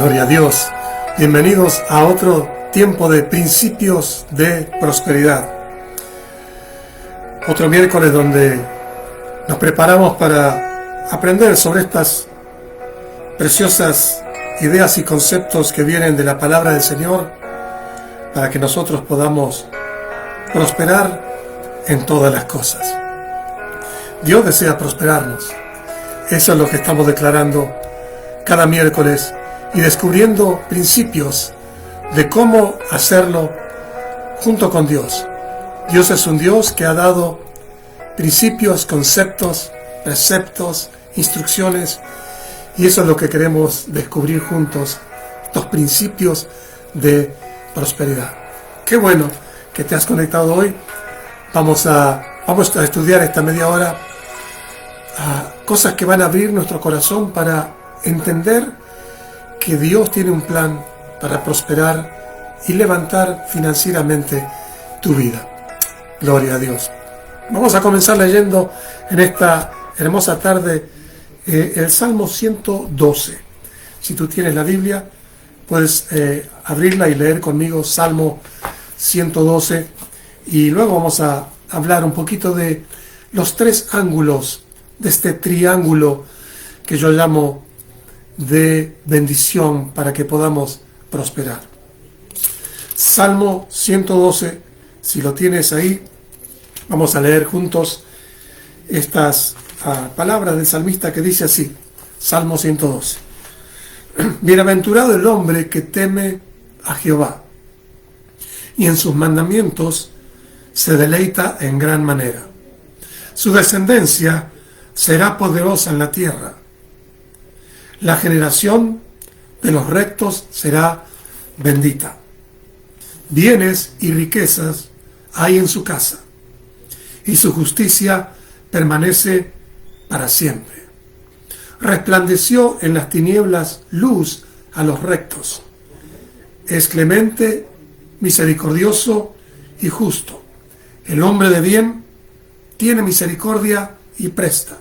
Gloria a Dios. Bienvenidos a otro tiempo de principios de prosperidad. Otro miércoles donde nos preparamos para aprender sobre estas preciosas ideas y conceptos que vienen de la palabra del Señor para que nosotros podamos prosperar en todas las cosas. Dios desea prosperarnos. Eso es lo que estamos declarando cada miércoles y descubriendo principios de cómo hacerlo junto con Dios. Dios es un Dios que ha dado principios, conceptos, preceptos, instrucciones, y eso es lo que queremos descubrir juntos, estos principios de prosperidad. Qué bueno que te has conectado hoy. Vamos a estudiar esta media hora cosas que van a abrir nuestro corazón para entender que Dios tiene un plan para prosperar y levantar financieramente tu vida. Gloria a Dios. Vamos a comenzar leyendo en esta hermosa tarde el Salmo 112. Si tú tienes la Biblia, puedes abrirla y leer conmigo Salmo 112. Y luego vamos a hablar un poquito de los tres ángulos de este triángulo que yo llamo de bendición para que podamos prosperar. Salmo 112, si lo tienes ahí, vamos a leer juntos estas palabras del salmista que dice así, Salmo 112. Bienaventurado el hombre que teme a Jehová y en sus mandamientos se deleita en gran manera. Su descendencia será poderosa en la tierra. La generación de los rectos será bendita. Bienes y riquezas hay en su casa, y su justicia permanece para siempre. Resplandeció en las tinieblas luz a los rectos. Es clemente, misericordioso y justo. El hombre de bien tiene misericordia y presta.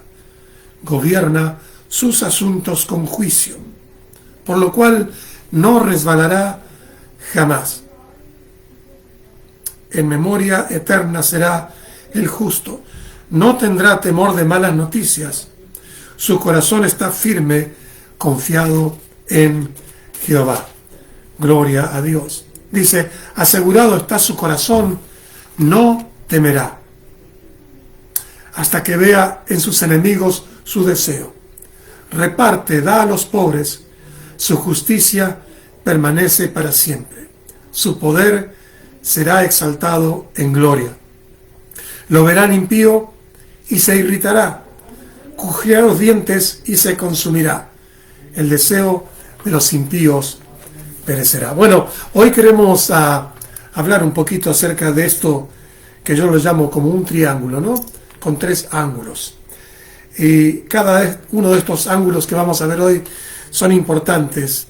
Gobierna sus asuntos con juicio, por lo cual no resbalará jamás. En memoria eterna será el justo, no tendrá temor de malas noticias. Su corazón está firme, confiado en Jehová. Gloria a Dios. Dice, asegurado está su corazón, no temerá, hasta que vea en sus enemigos su deseo. Reparte, da a los pobres, su justicia permanece para siempre. Su poder será exaltado en gloria. Lo verán impío y se irritará, crujirá los dientes y se consumirá. El deseo de los impíos perecerá. Bueno, hoy queremos hablar un poquito acerca de esto que yo lo llamo como un triángulo, ¿no? Con tres ángulos. Y cada uno de estos ángulos que vamos a ver hoy son importantes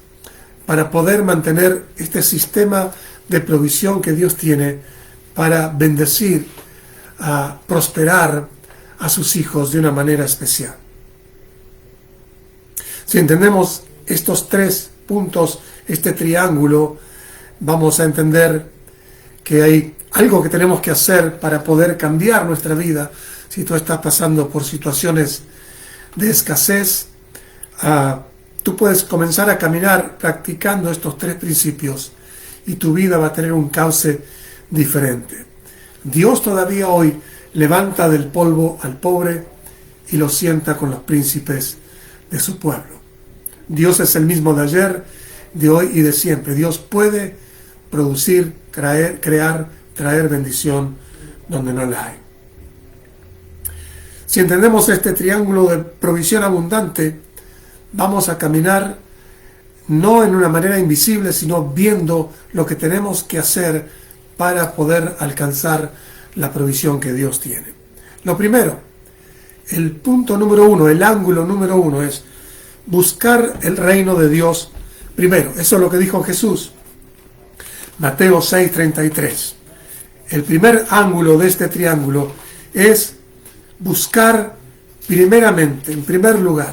para poder mantener este sistema de provisión que Dios tiene para bendecir, prosperar a sus hijos de una manera especial. Si entendemos estos tres puntos, este triángulo, vamos a entender que hay algo que tenemos que hacer para poder cambiar nuestra vida. Si tú estás pasando por situaciones de escasez, tú puedes comenzar a caminar practicando estos tres principios y tu vida va a tener un cauce diferente. Dios todavía hoy levanta del polvo al pobre y lo sienta con los príncipes de su pueblo. Dios es el mismo de ayer, de hoy y de siempre. Dios puede producir, crear, traer bendición donde no la hay. Si entendemos este triángulo de provisión abundante, vamos a caminar no en una manera invisible, sino viendo lo que tenemos que hacer para poder alcanzar la provisión que Dios tiene. Lo primero, el punto número uno, el ángulo número uno es buscar el reino de Dios primero. Eso es lo que dijo Jesús. Mateo 6:33. El primer ángulo de este triángulo es buscar primeramente, en primer lugar,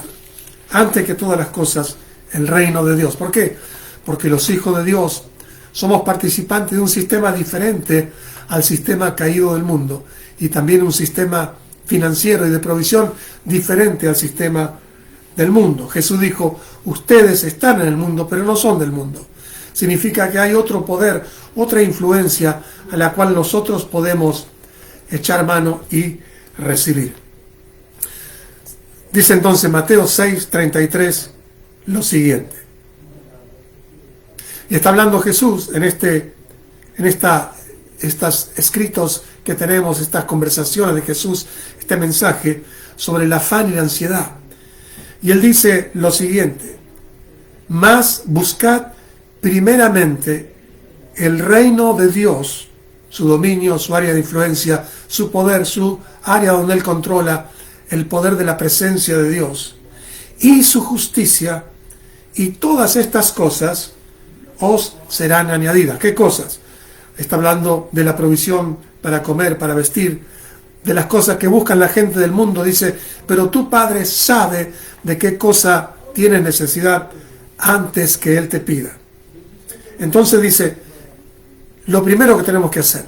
antes que todas las cosas, el reino de Dios. ¿Por qué? porque los hijos de Dios somos participantes de un sistema diferente al sistema caído del mundo, y también un sistema financiero y de provisión diferente al sistema del mundo. Jesús dijo, ustedes están en el mundo, pero no son del mundo. Significa que hay otro poder, otra influencia a la cual nosotros podemos echar mano y recibir. Dice entonces Mateo 6:33 lo siguiente. Y está hablando Jesús en estos escritos que tenemos, estas conversaciones de Jesús, este mensaje sobre el afán y la ansiedad. Y él dice lo siguiente: mas buscad primeramente el reino de Dios, su dominio, su área de influencia, su poder, su área donde él controla el poder de la presencia de Dios, y su justicia, y todas estas cosas os serán añadidas. ¿Qué cosas? Está hablando de la provisión para comer, para vestir, de las cosas que buscan la gente del mundo. Dice, pero tu Padre sabe de qué cosa tienes necesidad antes que Él te pida. Entonces dice, lo primero que tenemos que hacer,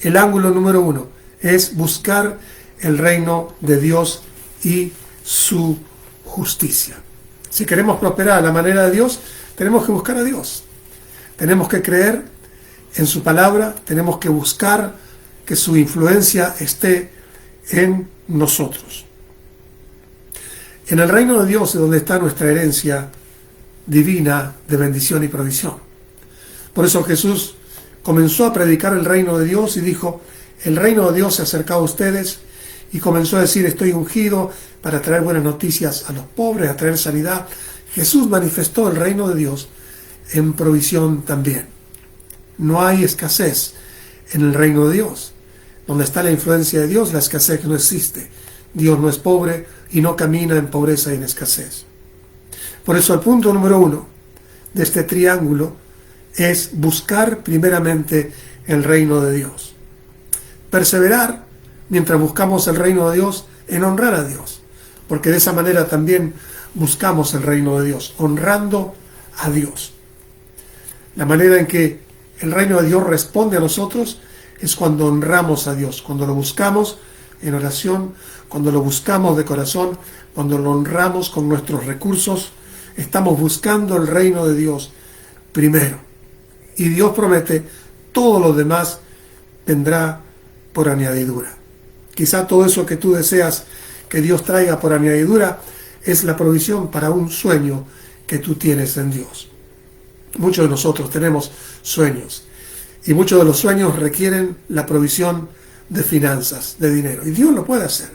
el ángulo número 1, es buscar el reino de Dios y su justicia. Si queremos prosperar a la manera de Dios, tenemos que buscar a Dios. Tenemos que creer en su palabra, tenemos que buscar que su influencia esté en nosotros. En el reino de Dios es donde está nuestra herencia divina de bendición y provisión. Por eso Jesús comenzó a predicar el reino de Dios y dijo, el reino de Dios se ha acercado a ustedes, y comenzó a decir, estoy ungido para traer buenas noticias a los pobres, a traer sanidad. Jesús manifestó el reino de Dios en provisión también. No hay escasez en el reino de Dios. Donde está la influencia de Dios, la escasez no existe. Dios no es pobre y no camina en pobreza y en escasez. Por eso el punto número 1 de este triángulo es buscar primeramente el reino de Dios. Perseverar mientras buscamos el reino de Dios en honrar a Dios, porque de esa manera también buscamos el reino de Dios, honrando a Dios. La manera en que el reino de Dios responde a nosotros es cuando honramos a Dios, cuando lo buscamos en oración, cuando lo buscamos de corazón, cuando lo honramos con nuestros recursos. Estamos buscando el reino de Dios primero. Y Dios promete, todo lo demás vendrá por añadidura. Quizá todo eso que tú deseas que Dios traiga por añadidura es la provisión para un sueño que tú tienes en Dios. Muchos de nosotros tenemos sueños, y muchos de los sueños requieren la provisión de finanzas, de dinero, y Dios lo puede hacer.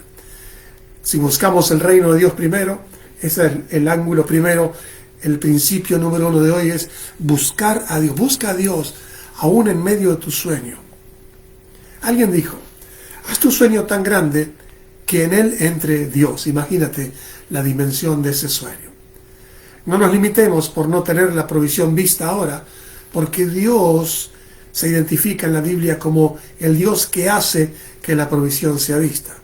Si buscamos el reino de Dios primero, ese es el ángulo primero, el principio número 1 de hoy es buscar a Dios. Busca a Dios aún en medio de tu sueño. Alguien dijo, haz tu sueño tan grande que en él entre Dios. Imagínate la dimensión de ese sueño. No nos limitemos por no tener la provisión vista ahora, porque Dios se identifica en la Biblia como el Dios que hace que la provisión sea vista.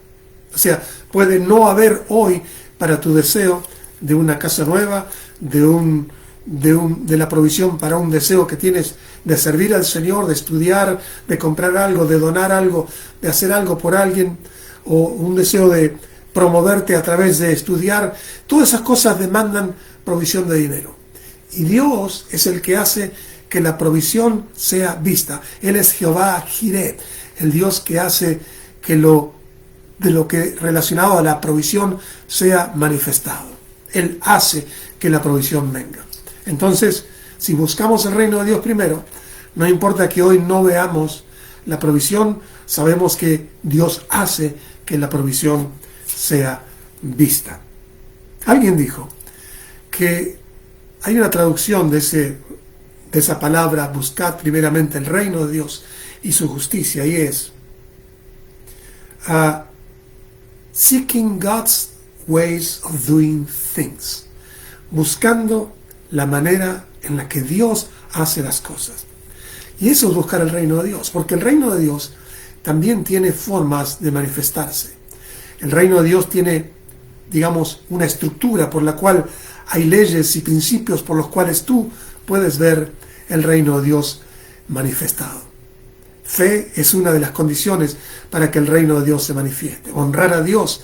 O sea, puede no haber hoy para tu deseo de una casa nueva, de la provisión para un deseo que tienes de servir al Señor, de estudiar, de comprar algo, de donar algo, de hacer algo por alguien, o un deseo de promoverte a través de estudiar. Todas esas cosas demandan provisión de dinero. Y Dios es el que hace que la provisión sea vista. Él es Jehová Jireh, el Dios que hace que de lo que relacionado a la provisión sea manifestado. Él hace que la provisión venga. Entonces, si buscamos el reino de Dios primero, no importa que hoy no veamos la provisión, sabemos que Dios hace que la provisión sea vista. Alguien dijo que hay una traducción de esa palabra, buscad primeramente el reino de Dios y su justicia, y es seeking God's ways of doing things, buscando la manera en la que Dios hace las cosas. Y eso es buscar el reino de Dios, porque el reino de Dios también tiene formas de manifestarse. El reino de Dios tiene, digamos, una estructura por la cual hay leyes y principios por los cuales tú puedes ver el reino de Dios manifestado. Fe es una de las condiciones para que el reino de Dios se manifieste. Honrar a Dios,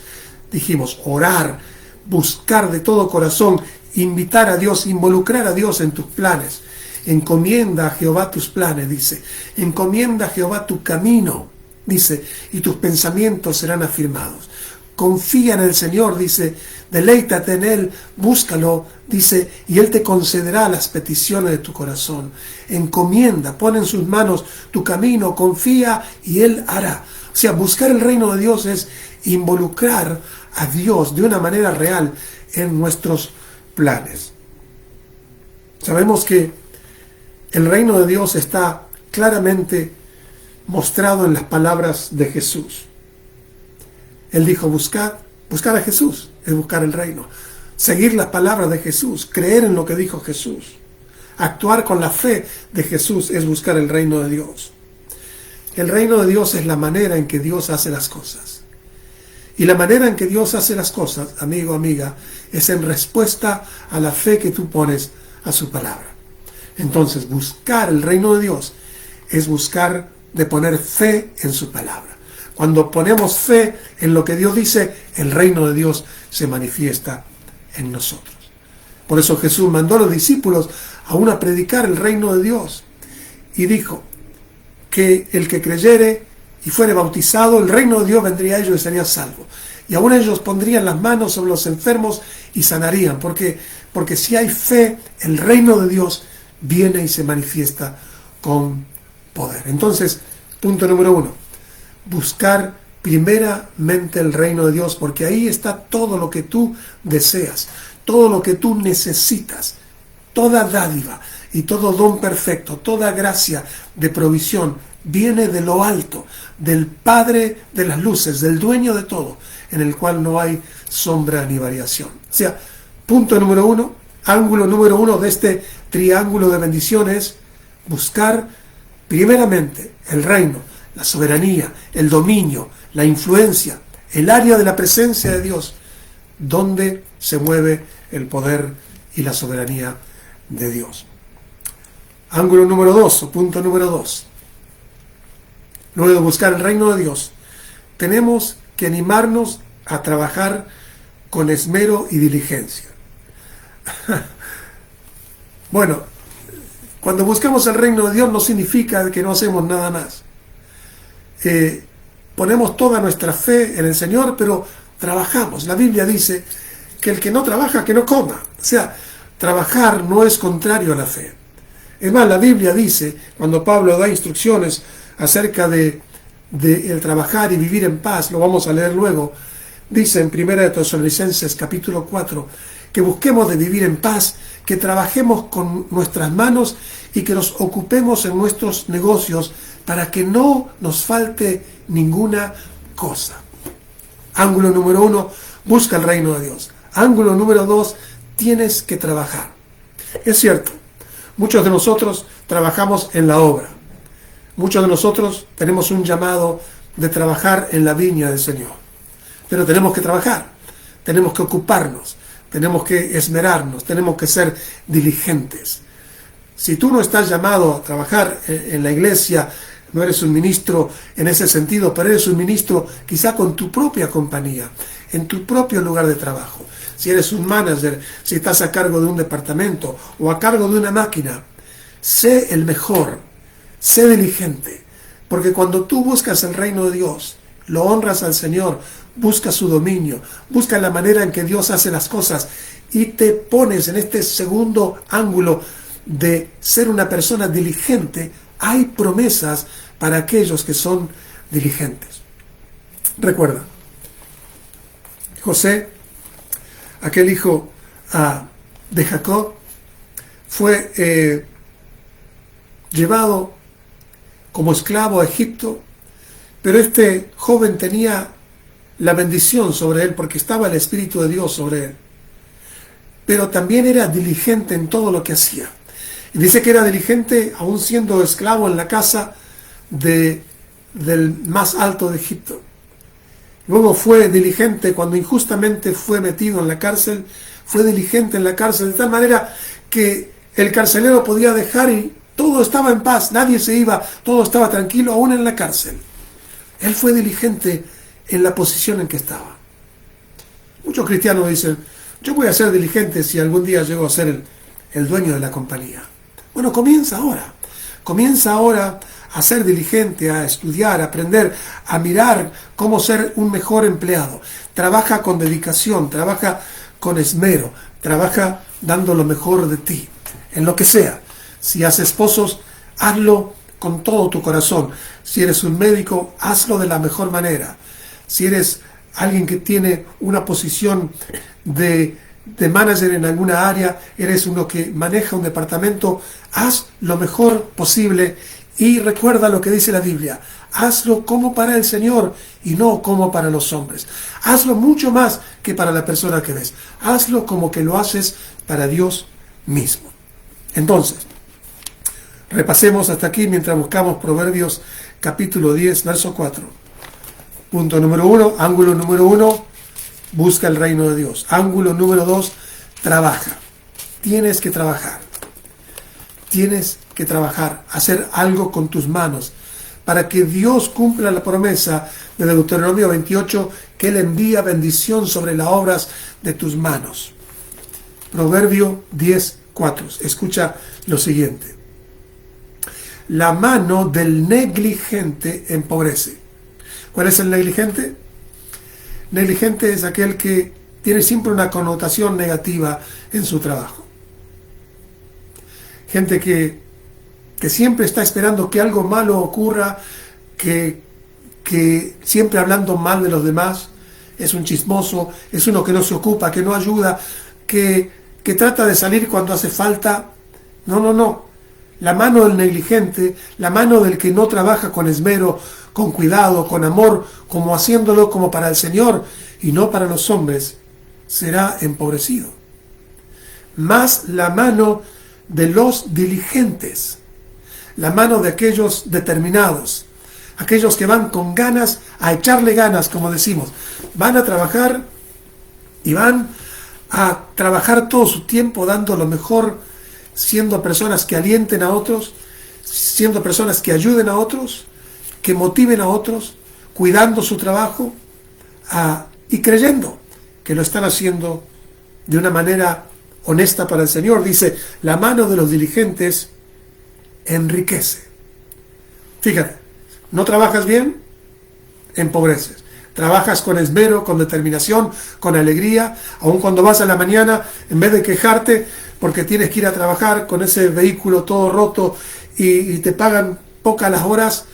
dijimos, orar, buscar de todo corazón, invitar a Dios, involucrar a Dios en tus planes. Encomienda a Jehová tus planes, dice. Encomienda a Jehová tu camino, dice, y tus pensamientos serán afirmados. Confía en el Señor, dice, deleítate en Él, búscalo, dice, y Él te concederá las peticiones de tu corazón. Encomienda, pon en sus manos tu camino, confía y Él hará. O sea, buscar el reino de Dios es involucrar a Dios de una manera real en nuestros planes. Sabemos que el reino de Dios está claramente mostrado en las palabras de Jesús. Él dijo, buscar a Jesús es buscar el reino. Seguir las palabras de Jesús, creer en lo que dijo Jesús. Actuar con la fe de Jesús es buscar el reino de Dios. El reino de Dios es la manera en que Dios hace las cosas. Y la manera en que Dios hace las cosas, amigo, amiga, es en respuesta a la fe que tú pones a su palabra. Entonces, buscar el reino de Dios es buscar de poner fe en su palabra. Cuando ponemos fe en lo que Dios dice, el reino de Dios se manifiesta en nosotros. Por eso Jesús mandó a los discípulos aún a predicar el reino de Dios. Y dijo que el que creyere y fuere bautizado, el reino de Dios vendría a ellos y sería salvo. Y aún ellos pondrían las manos sobre los enfermos y sanarían. Porque si hay fe, el reino de Dios viene y se manifiesta con poder. Entonces, punto número 1. Buscar primeramente el reino de Dios, porque ahí está todo lo que tú deseas, todo lo que tú necesitas, toda dádiva y todo don perfecto, toda gracia de provisión viene de lo alto, del Padre de las luces, del dueño de todo, en el cual no hay sombra ni variación. O sea, punto número 1, ángulo número 1 de este triángulo de bendiciones, buscar primeramente el reino, la soberanía, el dominio, la influencia, el área de la presencia de Dios, donde se mueve el poder y la soberanía de Dios. Ángulo número 2, o punto número 2. Luego de buscar el reino de Dios, tenemos que animarnos a trabajar con esmero y diligencia. Bueno, cuando buscamos el reino de Dios no significa que no hacemos nada más. Ponemos toda nuestra fe en el Señor, pero trabajamos. La Biblia dice que el que no trabaja, que no coma. O sea, trabajar no es contrario a la fe. Es más, la Biblia dice, cuando Pablo da instrucciones acerca de el trabajar y vivir en paz, lo vamos a leer luego, dice en 1 Tesalonicenses capítulo 4, que busquemos de vivir en paz, que trabajemos con nuestras manos y que nos ocupemos en nuestros negocios para que no nos falte ninguna cosa. Ángulo número 1, busca el reino de Dios. Ángulo número 2, tienes que trabajar. Es cierto, muchos de nosotros trabajamos en la obra. Muchos de nosotros tenemos un llamado de trabajar en la viña del Señor. Pero tenemos que trabajar, tenemos que ocuparnos, tenemos que esmerarnos, tenemos que ser diligentes. Si tú no estás llamado a trabajar en la iglesia, no eres un ministro en ese sentido, pero eres un ministro quizá con tu propia compañía, en tu propio lugar de trabajo. Si eres un manager, si estás a cargo de un departamento o a cargo de una máquina, sé el mejor, sé diligente, porque cuando tú buscas el reino de Dios, lo honras al Señor, buscas su dominio, buscas la manera en que Dios hace las cosas y te pones en este segundo ángulo de ser una persona diligente, hay promesas para aquellos que son diligentes. Recuerda, José, aquel hijo de Jacob, fue llevado como esclavo a Egipto, pero este joven tenía la bendición sobre él porque estaba el Espíritu de Dios sobre él. Pero también era diligente en todo lo que hacía. Y dice que era diligente aún siendo esclavo en la casa del más alto de Egipto. Luego fue diligente cuando injustamente fue metido en la cárcel, fue diligente en la cárcel de tal manera que El carcelero podía dejar y todo estaba en paz, nadie se iba, todo estaba tranquilo, aún en la cárcel. Él fue diligente en la posición en que estaba. Muchos cristianos dicen, yo voy a ser diligente si algún día llego a ser el dueño de la compañía. Bueno, comienza ahora. Comienza ahora a ser diligente, a estudiar, a aprender, a mirar cómo ser un mejor empleado. Trabaja con dedicación, trabaja con esmero, trabaja dando lo mejor de ti, en lo que sea. Si haces pozos, hazlo con todo tu corazón. Si eres un médico, hazlo de la mejor manera. Si eres alguien que tiene una posición de manager en alguna área, eres uno que maneja un departamento, haz lo mejor posible y recuerda lo que dice la Biblia. Hazlo como para el Señor y no como para los hombres. Hazlo mucho más que para la persona que ves. Hazlo como que lo haces para Dios mismo. Entonces, repasemos hasta aquí mientras buscamos Proverbios capítulo 10, verso 4. Punto número 1, ángulo número 1, busca el reino de Dios. Ángulo número 2, trabaja. Tienes que trabajar. Tienes que trabajar, hacer algo con tus manos para que Dios cumpla la promesa de Deuteronomio 28, que Él envía bendición sobre las obras de tus manos. Proverbio 10, 4. Escucha lo siguiente. La mano del negligente empobrece. ¿Cuál es el negligente? Negligente es aquel que tiene siempre una connotación negativa en su trabajo. Gente que siempre está esperando que algo malo ocurra, que siempre hablando mal de los demás, es un chismoso, es uno que no se ocupa, que no ayuda, que trata de salir cuando hace falta. No. La mano del negligente, la mano del que no trabaja con esmero, con cuidado, con amor, como haciéndolo como para el Señor y no para los hombres, será empobrecido. Más la mano de los diligentes, la mano de aquellos determinados, aquellos que van con ganas, a echarle ganas, como decimos, van a trabajar y van a trabajar todo su tiempo dando lo mejor, siendo personas que alienten a otros, siendo personas que ayuden a otros, que motiven a otros, cuidando su trabajo y creyendo que lo están haciendo de una manera honesta para el Señor. Dice, la mano de los diligentes enriquece. Fíjate, ¿no trabajas bien? Empobreces. Trabajas con esmero, con determinación, con alegría, aun cuando vas a la mañana, en vez de quejarte porque tienes que ir a trabajar con ese vehículo todo roto y te pagan pocas las horas,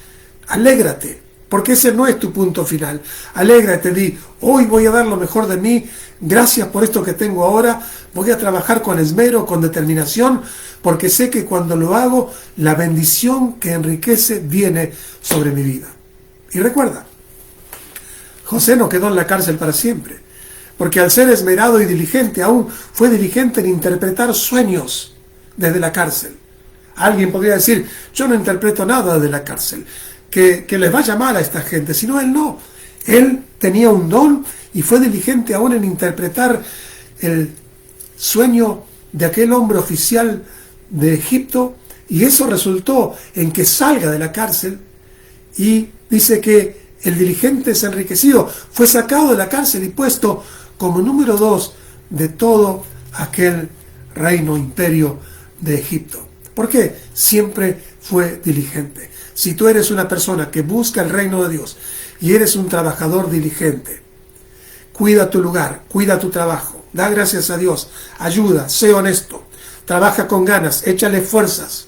alégrate, porque ese no es tu punto final. Alégrate, di, hoy voy a dar lo mejor de mí, gracias por esto que tengo ahora, voy a trabajar con esmero, con determinación, porque sé que cuando lo hago, la bendición que enriquece viene sobre mi vida. Y recuerda, José no quedó en la cárcel para siempre, porque al ser esmerado y diligente, aún fue diligente en interpretar sueños desde la cárcel. Alguien podría decir, yo no interpreto nada desde la cárcel, que les vaya mal a esta gente, sino él no. Él tenía un don y fue diligente aún en interpretar el sueño de aquel hombre oficial de Egipto, y eso resultó en que salga de la cárcel, y dice que el diligente es enriquecido, fue sacado de la cárcel y puesto como número 2 de todo aquel reino, imperio de Egipto. ¿Por qué? Siempre fue diligente. Si tú eres una persona que busca el reino de Dios y eres un trabajador diligente, cuida tu lugar, cuida tu trabajo, da gracias a Dios, ayuda, sé honesto, trabaja con ganas, échale fuerzas,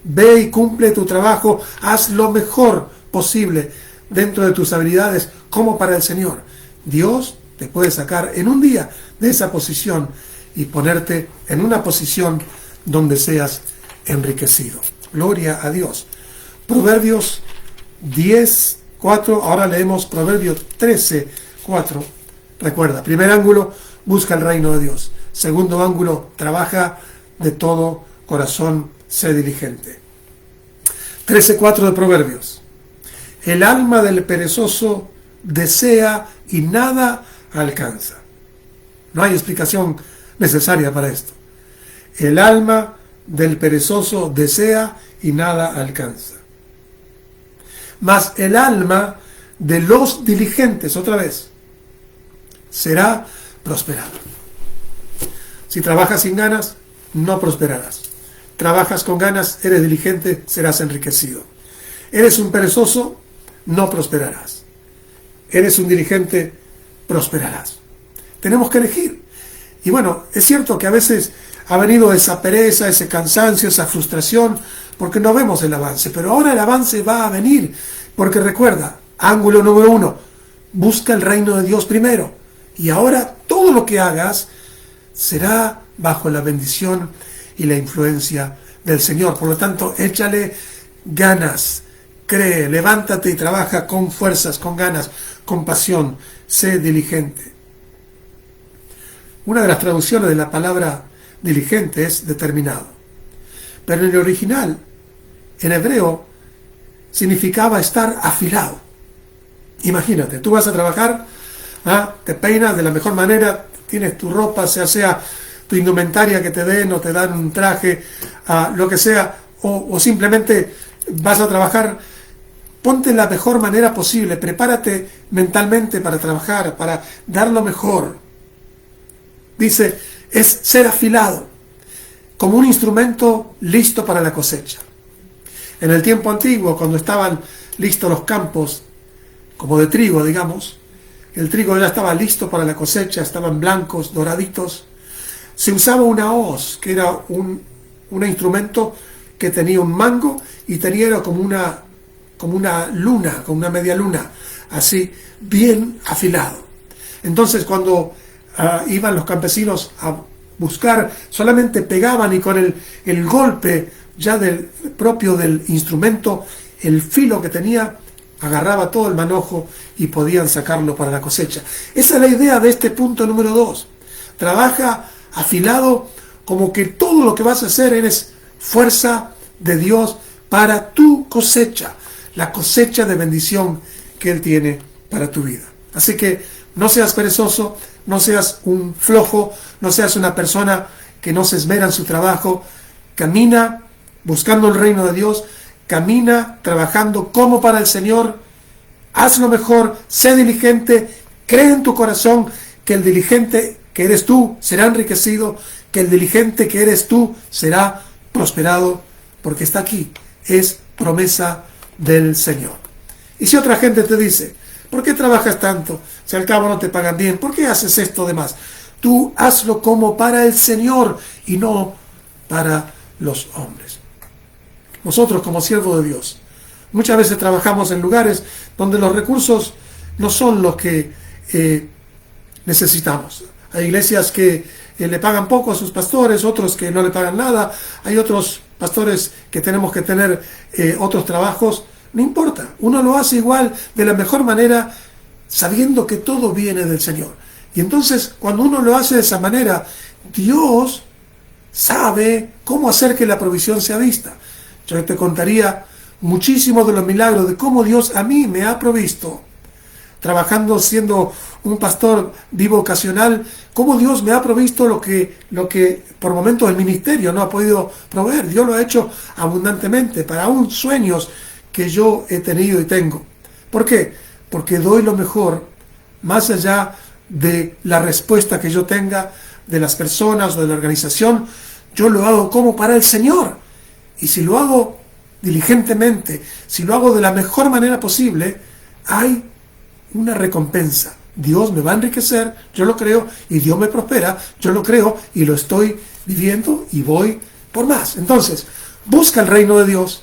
ve y cumple tu trabajo, haz lo mejor posible dentro de tus habilidades como para el Señor. Dios te puede sacar en un día de esa posición y ponerte en una posición donde seas enriquecido. Gloria a Dios. Proverbios 10, 4. Ahora leemos Proverbios 13, 4. Recuerda, primer ángulo, busca el reino de Dios. Segundo ángulo, trabaja de todo corazón, sé diligente. 13:4 de Proverbios. El alma del perezoso desea y nada alcanza. No hay explicación necesaria para esto. El alma del perezoso desea y nada alcanza. Mas el alma de los diligentes, otra vez, será prosperada. Si trabajas sin ganas, no prosperarás. Trabajas con ganas, eres diligente, serás enriquecido. Eres un perezoso, no prosperarás. Eres un diligente, prosperarás. Tenemos que elegir. Y bueno, es cierto que a veces ha venido esa pereza, ese cansancio, esa frustración, porque no vemos el avance. Pero ahora el avance va a venir, porque recuerda, ángulo número 1, busca el reino de Dios primero. Y ahora todo lo que hagas será bajo la bendición y la influencia del Señor. Por lo tanto, échale ganas, cree, levántate y trabaja con fuerzas, con ganas, con pasión, sé diligente. Una de las traducciones de la palabra diligente es determinado. Pero en el original, en hebreo, significaba estar afilado. Imagínate, tú vas a trabajar, te peinas de la mejor manera, tienes tu ropa, sea tu indumentaria que te den o te dan un traje, lo que sea, o simplemente vas a trabajar, ponte la mejor manera posible, prepárate mentalmente para trabajar, para dar lo mejor. Dice, es ser afilado, como un instrumento listo para la cosecha. En el tiempo antiguo, cuando estaban listos los campos, como de trigo, digamos, el trigo ya estaba listo para la cosecha, estaban blancos, doraditos. Se usaba una hoz, que era un instrumento que tenía un mango y tenía como una luna, como una media luna, así, bien afilado. Entonces, cuando iban los campesinos a buscar, solamente pegaban y con el golpe ya propio del instrumento, el filo que tenía, agarraba todo el manojo y podían sacarlo para la cosecha. Esa es la idea de este punto número 2. Trabaja afilado, como que todo lo que vas a hacer es fuerza de Dios para tu cosecha, la cosecha de bendición que Él tiene para tu vida. Así que no seas perezoso, no seas un flojo, no seas una persona que no se esmera en su trabajo. Camina buscando el reino de Dios, camina trabajando como para el Señor, haz lo mejor, sé diligente, cree en tu corazón que el diligente que eres tú será enriquecido, que el diligente que eres tú será prosperado, porque está aquí, es promesa del Señor. Y si otra gente te dice, ¿por qué trabajas tanto? Si al cabo no te pagan bien, ¿por qué haces esto de más? Tú hazlo como para el Señor y no para los hombres. Nosotros como siervos de Dios, muchas veces trabajamos en lugares donde los recursos no son los que necesitamos. Hay iglesias que le pagan poco a sus pastores, otros que no le pagan nada, hay otros pastores que tenemos que tener otros trabajos. No importa, uno lo hace igual, de la mejor manera, sabiendo que todo viene del Señor. Y entonces, cuando uno lo hace de esa manera, Dios sabe cómo hacer que la provisión sea vista. Yo te contaría muchísimos de los milagros de cómo Dios a mí me ha provisto, trabajando siendo un pastor bivocacional, cómo Dios me ha provisto lo que por momentos el ministerio no ha podido proveer. Dios lo ha hecho abundantemente, para aún sueños que yo he tenido y tengo. ¿Por qué? Porque doy lo mejor, más allá de la respuesta que yo tenga de las personas o de la organización. Yo lo hago como para el Señor. Y si lo hago diligentemente, si lo hago de la mejor manera posible, hay una recompensa. Dios me va a enriquecer, yo lo creo, y Dios me prospera, yo lo creo, y lo estoy viviendo, y voy por más. Entonces, busca el reino de Dios,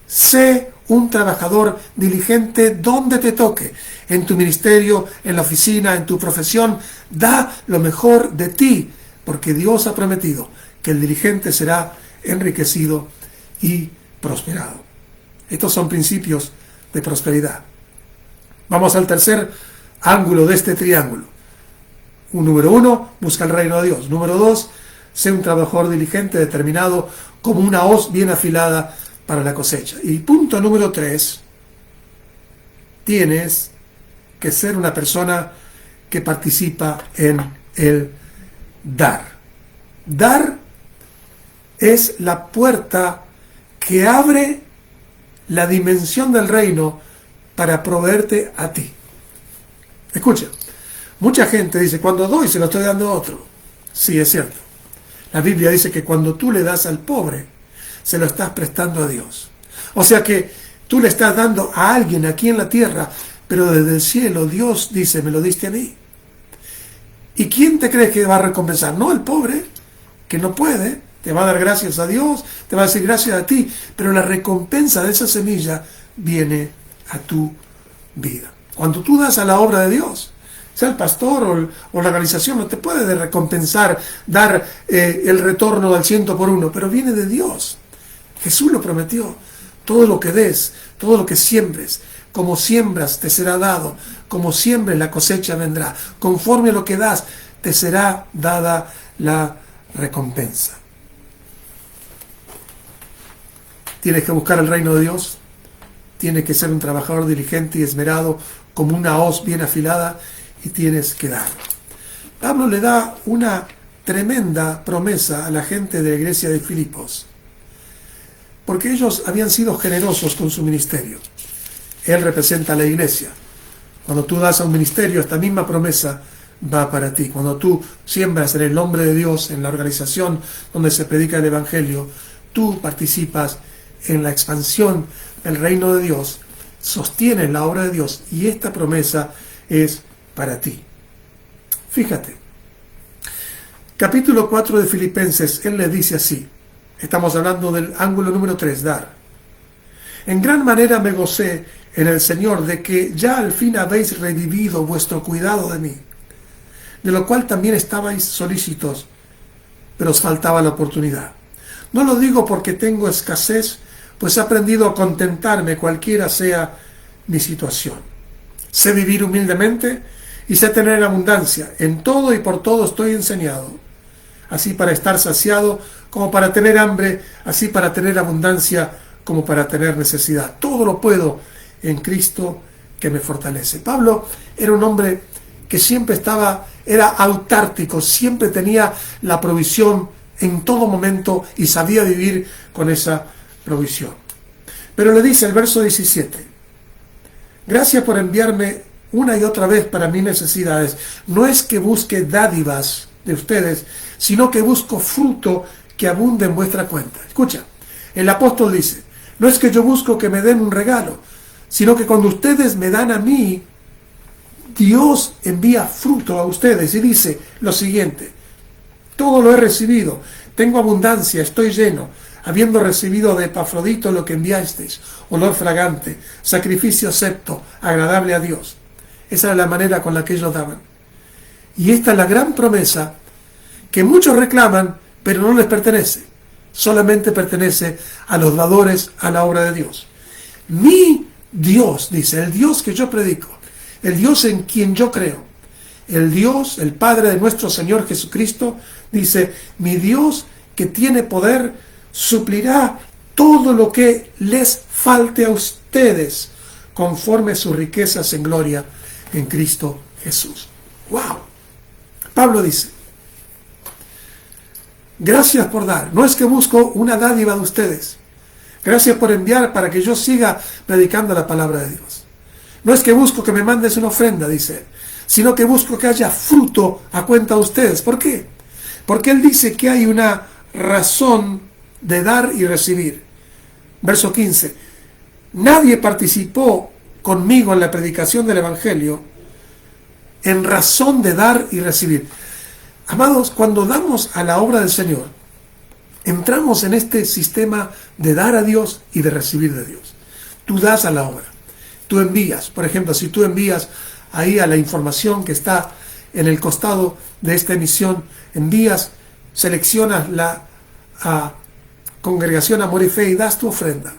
sé un trabajador diligente donde te toque, en tu ministerio, en la oficina, en tu profesión, da lo mejor de ti, porque Dios ha prometido que el diligente será enriquecido y prosperado. Estos son principios de prosperidad. Vamos al tercer ángulo de este triángulo. Número 1, busca el reino de Dios. Número 2, sé un trabajador diligente, determinado, como una hoz bien afilada para la cosecha. Y punto número 3, tienes que ser una persona que participa en el dar. Dar es la puerta que abre la dimensión del reino para proveerte a ti. Escucha, mucha gente dice, cuando doy se lo estoy dando a otro. Sí, es cierto. La Biblia dice que cuando tú le das al pobre, se lo estás prestando a Dios. O sea que tú le estás dando a alguien aquí en la tierra, pero desde el cielo Dios dice, me lo diste a mí. ¿Y quién te crees que va a recompensar? No el pobre, que no puede, te va a dar gracias a Dios, te va a decir gracias a ti, pero la recompensa de esa semilla viene a tu vida. Cuando tú das a la obra de Dios, sea el pastor o la organización, no te puede recompensar, dar el retorno al 100 por 1, pero viene de Dios. Jesús lo prometió. Todo lo que des, todo lo que siembres, como siembras te será dado, como siembres la cosecha vendrá. Conforme a lo que das, te será dada la recompensa. Tienes que buscar el reino de Dios. Tienes que ser un trabajador diligente y esmerado, como una hoz bien afilada, y tienes que dar. Pablo le da una tremenda promesa a la gente de la iglesia de Filipos, porque ellos habían sido generosos con su ministerio. Él representa a la iglesia. Cuando tú das a un ministerio, esta misma promesa va para ti. Cuando tú siembras en el nombre de Dios, en la organización donde se predica el Evangelio, tú participas en la expansión del reino de Dios, sostienes la obra de Dios, y esta promesa es para ti. Fíjate, capítulo 4 de Filipenses, él le dice así, estamos hablando del ángulo número 3, dar. En gran manera me gocé en el Señor de que ya al fin habéis revivido vuestro cuidado de mí, de lo cual también estabais solícitos, pero os faltaba la oportunidad. No lo digo porque tengo escasez, pues he aprendido a contentarme cualquiera sea mi situación. Sé vivir humildemente y sé tener abundancia. En todo y por todo estoy enseñado, así para estar saciado como para tener hambre, así para tener abundancia como para tener necesidad. Todo lo puedo en Cristo que me fortalece. Pablo era un hombre que siempre era autártico, siempre tenía la provisión en todo momento y sabía vivir con esa provisión. Pero le dice el verso 17, gracias por enviarme una y otra vez para mis necesidades. No es que busque dádivas de ustedes, sino que busco fruto que abunde en vuestra cuenta. Escucha, el apóstol dice, no es que yo busco que me den un regalo, sino que cuando ustedes me dan a mí, Dios envía fruto a ustedes. Y dice lo siguiente, todo lo he recibido, tengo abundancia, estoy lleno, habiendo recibido de Epafrodito lo que enviasteis, olor fragante, sacrificio acepto, agradable a Dios. Esa era la manera con la que ellos daban. Y esta es la gran promesa que muchos reclaman, pero no les pertenece. Solamente pertenece a los dadores a la obra de Dios. Mi Dios, dice, el Dios que yo predico, el Dios en quien yo creo, el Dios, el Padre de nuestro Señor Jesucristo, dice, mi Dios que tiene poder, suplirá todo lo que les falte a ustedes, conforme a sus riquezas en gloria en Cristo Jesús. ¡Wow! Pablo dice, gracias por dar. No es que busco una dádiva de ustedes. Gracias por enviar para que yo siga predicando la palabra de Dios. No es que busco que me mandes una ofrenda, dice, sino que busco que haya fruto a cuenta de ustedes. ¿Por qué? Porque él dice que hay una razón de dar y recibir. Verso 15. Nadie participó conmigo en la predicación del Evangelio en razón de dar y recibir. Amados, cuando damos a la obra del Señor, entramos en este sistema de dar a Dios y de recibir de Dios. Tú das a la obra, tú envías. Por ejemplo, si tú envías ahí a la información que está en el costado de esta emisión, envías, seleccionas la Congregación Amor y Fe y das tu ofrenda.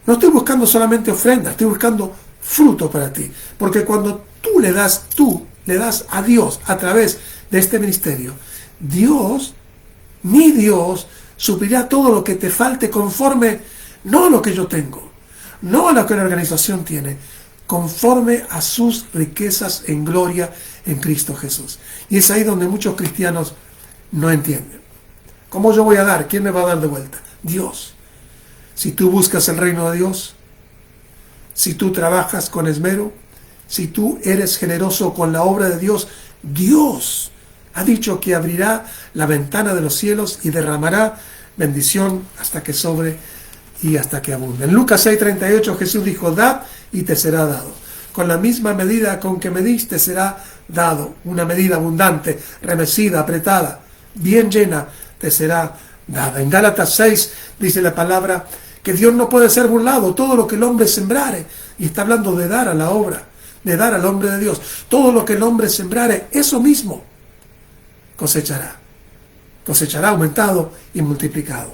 No estoy buscando solamente ofrenda, estoy buscando fruto para ti. Porque cuando tú le das a Dios a través de este ministerio, Dios, mi Dios, suplirá todo lo que te falte conforme, no a lo que yo tengo, no a lo que la organización tiene, conforme a sus riquezas en gloria en Cristo Jesús. Y es ahí donde muchos cristianos no entienden. ¿Cómo yo voy a dar? ¿Quién me va a dar de vuelta? Dios. Si tú buscas el reino de Dios, si tú trabajas con esmero, si tú eres generoso con la obra de Dios, Dios ha dicho que abrirá la ventana de los cielos y derramará bendición hasta que sobre y hasta que abunde. En Lucas 6:38 Jesús dijo, dad y te será dado. Con la misma medida con que medís te será dado. Una medida abundante, remecida, apretada, bien llena, te será dada. En Gálatas 6 dice la palabra que Dios no puede ser burlado. Todo lo que el hombre sembrare, y está hablando de dar a la obra, de dar al hombre de Dios, todo lo que el hombre sembrare, eso mismo cosechará. Cosechará aumentado y multiplicado.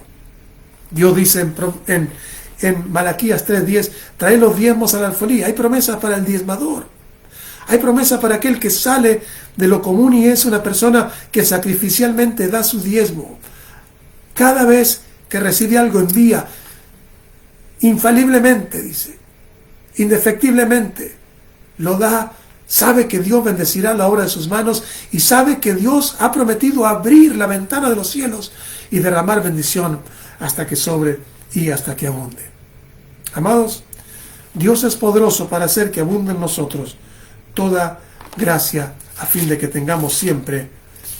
Dios dice en Malaquías 3:10, trae los diezmos a la alfolía. Hay promesas para el diezmador. Hay promesa para aquel que sale de lo común y es una persona que sacrificialmente da su diezmo. Cada vez que recibe algo envía, infaliblemente, dice, indefectiblemente, lo da, sabe que Dios bendecirá la obra de sus manos y sabe que Dios ha prometido abrir la ventana de los cielos y derramar bendición hasta que sobre y hasta que abunde. Amados, Dios es poderoso para hacer que abunde en nosotros toda gracia a fin de que tengamos siempre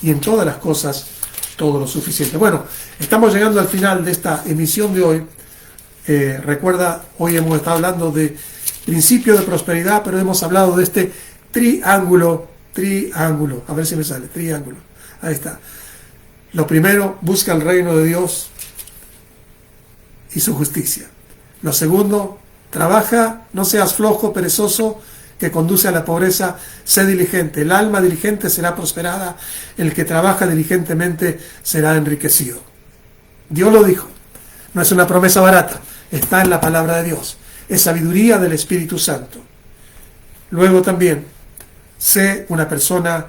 y en todas las cosas todo lo suficiente. Bueno, estamos llegando al final de esta emisión de hoy. Recuerda, hoy hemos estado hablando de principio de prosperidad, pero hemos hablado de este triángulo, a ver si me sale, triángulo, ahí está. Lo primero, busca el reino de Dios y su justicia. Lo segundo, trabaja, no seas flojo, perezoso, que conduce a la pobreza, sé diligente. El alma diligente será prosperada, el que trabaja diligentemente será enriquecido. Dios lo dijo, no es una promesa barata, está en la palabra de Dios, es sabiduría del Espíritu Santo. Luego también, sé una persona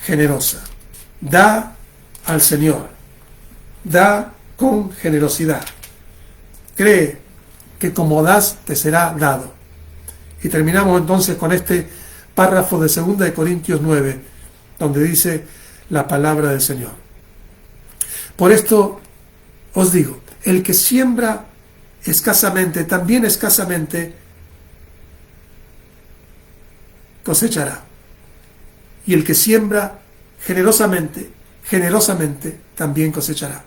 generosa, da al Señor, da con generosidad, cree que como das te será dado. Y terminamos entonces con este párrafo de 2 Corintios 9, donde dice la palabra del Señor. Por esto os digo, el que siembra escasamente, también escasamente cosechará. Y el que siembra generosamente, generosamente también cosechará.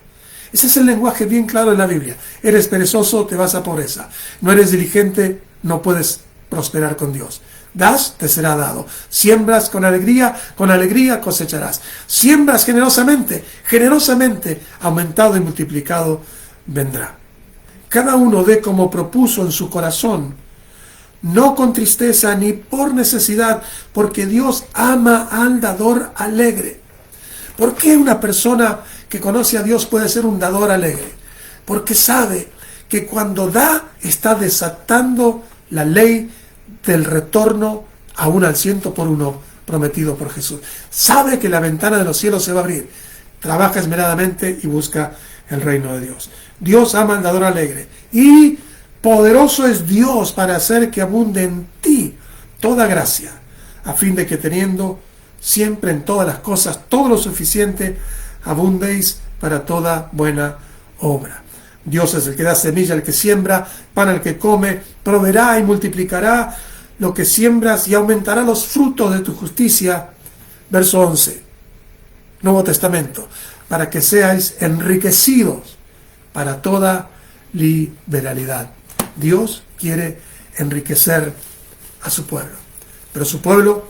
Ese es el lenguaje bien claro de la Biblia. Eres perezoso, te vas a pobreza. No eres diligente, no puedes prosperar con Dios. Das, te será dado. Siembras con alegría cosecharás. Siembras generosamente, generosamente, aumentado y multiplicado vendrá. Cada uno dé como propuso en su corazón, no con tristeza ni por necesidad, porque Dios ama al dador alegre. ¿Por qué una persona que conoce a Dios puede ser un dador alegre? Porque sabe que cuando da está desatando la ley del retorno aún al 100 por 1 prometido por Jesús. Sabe que la ventana de los cielos se va a abrir. Trabaja esmeradamente y busca el reino de Dios. Dios ama al dador alegre. Y poderoso es Dios para hacer que abunde en ti toda gracia, a fin de que teniendo siempre en todas las cosas todo lo suficiente, abundéis para toda buena obra. Dios es el que da semilla al que siembra, pan al que come, proveerá y multiplicará lo que siembras y aumentará los frutos de tu justicia. Verso 11, Nuevo Testamento, para que seáis enriquecidos para toda liberalidad. Dios quiere enriquecer a su pueblo, pero su pueblo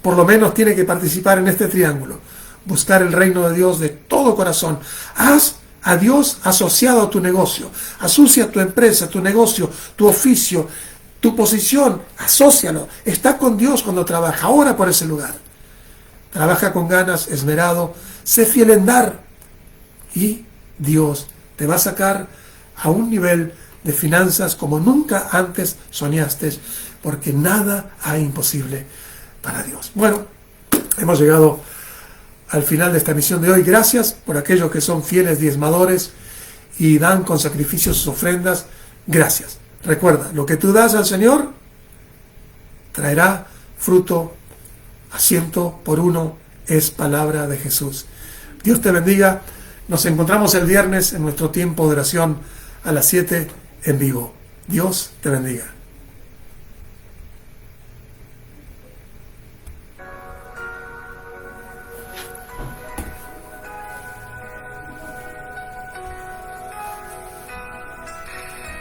por lo menos tiene que participar en este triángulo, buscar el reino de Dios de todo corazón. Haz a Dios asociado a tu negocio, asocia tu empresa, tu negocio, tu oficio, tu posición, asócialo. Está con Dios cuando trabaja, ora por ese lugar. Trabaja con ganas, esmerado, sé fiel en dar y Dios te va a sacar a un nivel de finanzas como nunca antes soñaste, porque nada hay imposible para Dios. Bueno, hemos llegado al final de esta misión de hoy. Gracias por aquellos que son fieles diezmadores y dan con sacrificios sus ofrendas. Gracias. Recuerda, lo que tú das al Señor traerá fruto a 100 por 1. Es palabra de Jesús. Dios te bendiga. Nos encontramos el viernes en nuestro tiempo de oración a las 7 en vivo. Dios te bendiga.